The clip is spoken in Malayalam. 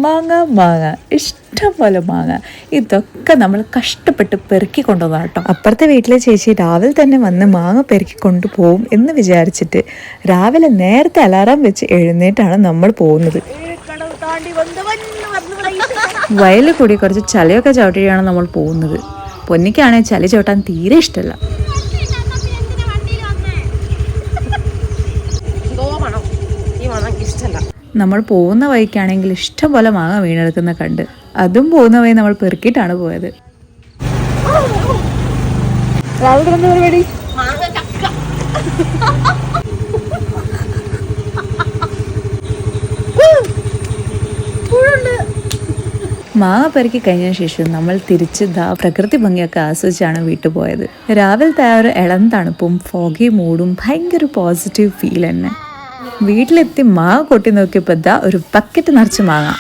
മാങ്ങ മാങ്ങ ഇഷ്ടം പോലെ മാങ്ങ. ഇതൊക്കെ നമ്മൾ കഷ്ടപ്പെട്ട് പെറുക്കി കൊണ്ടുവന്നതാണ് കേട്ടോ. അപ്പുറത്തെ വീട്ടിലെ ചേച്ചി രാവിലെ തന്നെ വന്ന് മാങ്ങ പെറുക്കി കൊണ്ടുപോകും എന്ന് വിചാരിച്ചിട്ട് രാവിലെ നേരത്തെ അലാറം വെച്ച് എഴുന്നേറ്റാണ് നമ്മൾ പോകുന്നത്. വയലിൽ കൂടി കുറച്ച് ചളിയൊക്കെ ചവിട്ടിയാണ് നമ്മൾ പോകുന്നത്. പൊന്നിക്കാണെങ്കിൽ ചളി ചവിട്ടാൻ തീരെ ഇഷ്ടമല്ല. നമ്മൾ പോകുന്ന വഴിക്കാണെങ്കിൽ ഇഷ്ടം പോലെ മാങ്ങ വീണെടുക്കുന്ന കണ്ട് അതും പോകുന്ന വഴി നമ്മൾ പെറുക്കിയിട്ടാണ് പോയത്. മാങ്ങ പെറുക്കി കഴിഞ്ഞ ശേഷം നമ്മൾ തിരിച്ച് പ്രകൃതി ഭംഗിയൊക്കെ ആസ്വദിച്ചാണ് വീട്ടിൽ പോയത്. രാവിലത്തെ ആ ഒരു ഇളം തണുപ്പും ഫോഗി മൂഡും ഭയങ്കര പോസിറ്റീവ് ഫീൽ തന്നെ. വീട്ടിലെത്തി മാങ്ങ കൊട്ടി നോക്കിയപ്പോൾ ഒരു ബക്കറ്റ് നിറച്ച് മാങ്ങ.